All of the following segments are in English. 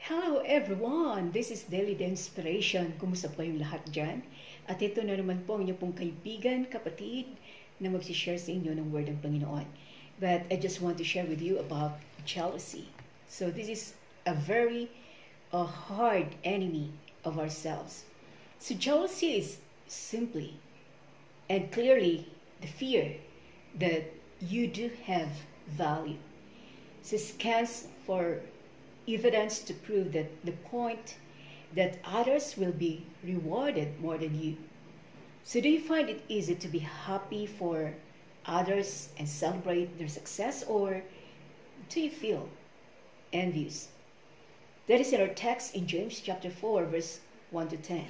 Hello everyone! This is Daily The Inspiration. Kumusta po kayong lahat dyan? At ito na naman po ang inyong pong kaibigan, kapatid, na magsishare sa inyo ng word ng Panginoon. But I just want to share with you about jealousy. So this is a very hard enemy of ourselves. So jealousy is simply and clearly the fear that you do have value. So scans for evidence to prove that the point that others will be rewarded more than you. So do you find it easy to be happy for others and celebrate their success, or do you feel envious? That is in our text in James chapter 4 verse 1 to 10.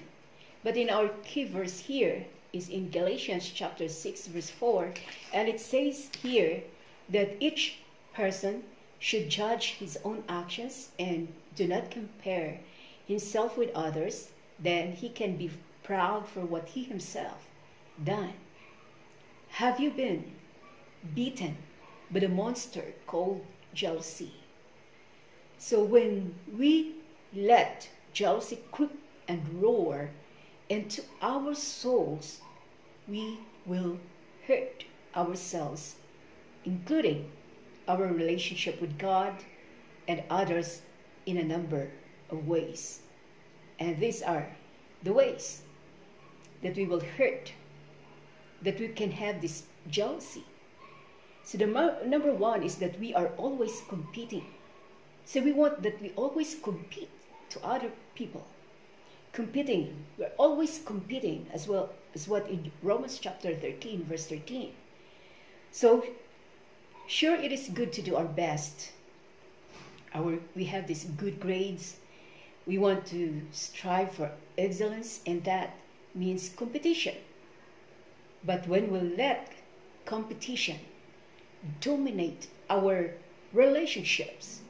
But in our key verse here is in Galatians chapter 6 verse 4, and it says here that each person should judge his own actions and do not compare himself with others, then he can be proud for what he himself done. Have you been beaten by the monster called jealousy? So when we let jealousy creep and roar into our souls, we will hurt ourselves, including our relationship with God and others in a number of ways. And these are the ways that we will hurt, that we can have this jealousy. So the number one is that we are always competing. So we want that we always compete to other people. Competing, we're always competing, as well as what in Romans chapter 13 verse 13. So sure, it is good to do our best. We have these good grades. We want to strive for excellence, and that means competition. But when we let competition dominate our relationships,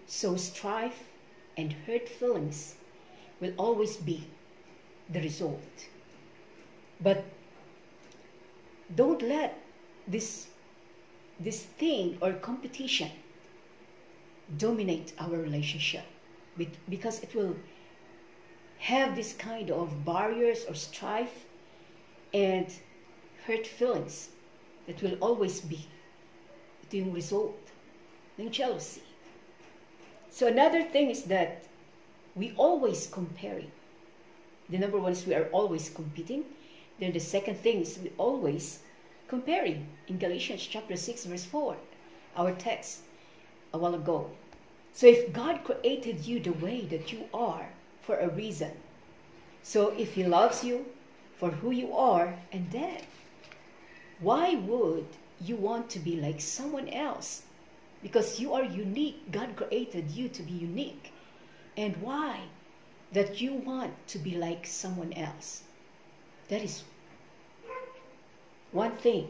so strife and hurt feelings will always be the result. But don't let this thing or competition dominate our relationship, because it will have this kind of barriers or strife and hurt feelings that will always be the result ng jealousy. So another thing is that we always comparing. The number one is we are always competing. Then the second thing is we always comparing in Galatians chapter 6 verse 4, our text a while ago. So if God created you the way that you are for a reason, so if He loves you for who you are, and then why would you want to be like someone else? Because you are unique. God created you to be unique. And why that you want to be like someone else? That is one thing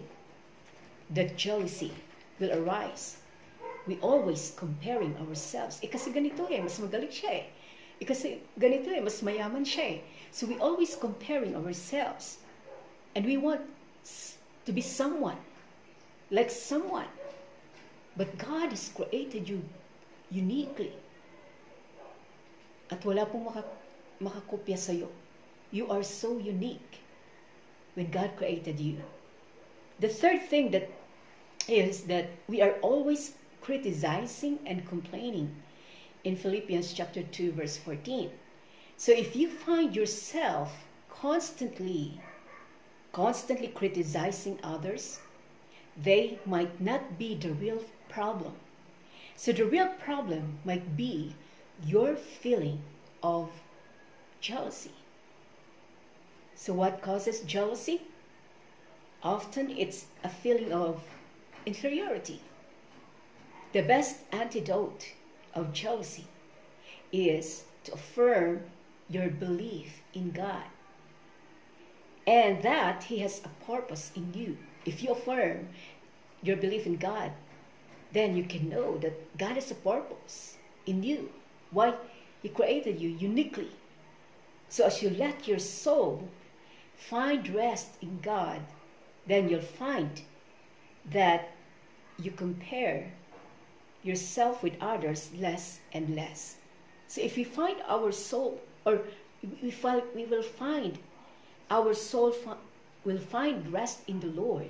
that jealousy will arise. We always comparing ourselves. Kasi ganito mas magaling siya kasi ganito mas mayaman siya So we always comparing ourselves. And we want to be someone, like someone. But God has created you uniquely. At wala pong makakopya sa'yo. You are so unique when God created you. The third thing that is that we are always criticizing and complaining in Philippians chapter 2 verse 14. So if you find yourself constantly criticizing others, they might not be the real problem. So the real problem might be your feeling of jealousy. So what causes jealousy? Often it's a feeling of inferiority. The best antidote of jealousy is to affirm your belief in God, and that He has a purpose in you. If you affirm your belief in God, then you can know that God has a purpose in you. Why? He created you uniquely. So as you let your soul find rest in God, then you'll find that you compare yourself with others less and less. So if we find our soul, or we will find our soul will find rest in the Lord,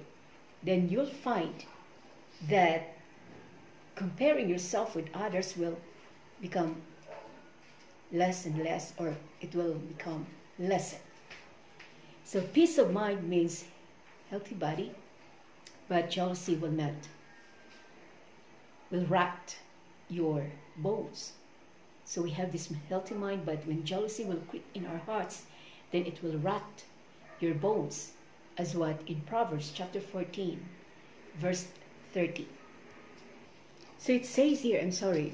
then you'll find that comparing yourself with others will become less and less, or it will become lessened. So peace of mind means healthy body, but jealousy will rot your bones. So we have this healthy mind, but when jealousy will creep in our hearts, then it will rot your bones, as what in Proverbs chapter 14, verse 30. So it says here, I'm sorry,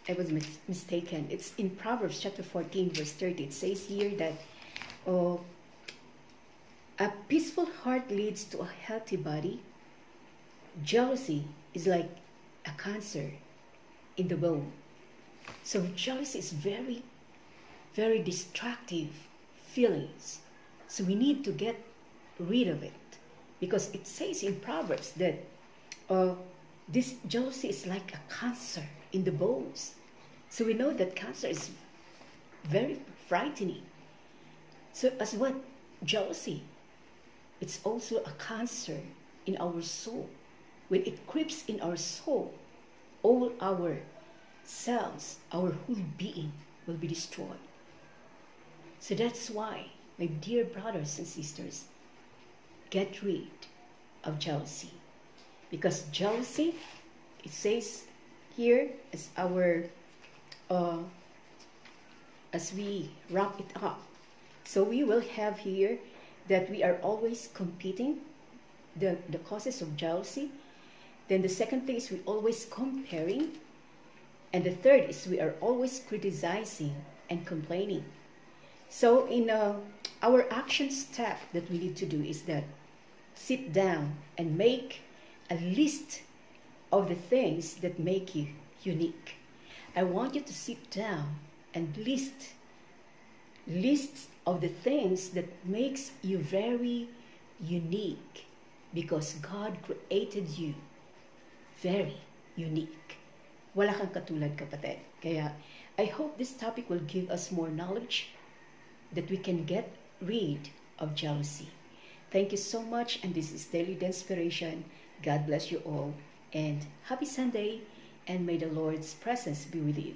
I was mistaken. It's in Proverbs chapter 14, verse 30. It says here that a peaceful heart leads to a healthy body. Jealousy is like a cancer in the bone. So jealousy is very, very destructive feelings. So we need to get rid of it, because it says in Proverbs that this jealousy is like a cancer in the bones. So we know that cancer is very frightening. So as what jealousy, it's also a cancer in our soul. When it creeps in our soul, all our cells, our whole being will be destroyed. So that's why, my dear brothers and sisters, get rid of jealousy. Because jealousy, it says here, as we wrap it up, so we will have here that we are always competing, the causes of jealousy. Then the second thing is we always comparing. And the third is we are always criticizing and complaining. So in our action step that we need to do is that sit down and make a list of the things that make you unique. I want you to sit down and list of the things that makes you very unique, because God created you very unique. Wala kang katulad, kapatid. Kaya I hope this topic will give us more knowledge that we can get rid of jealousy. Thank you so much, and this is Daily Inspiration. God bless you all, and happy Sunday, and may the Lord's presence be with you.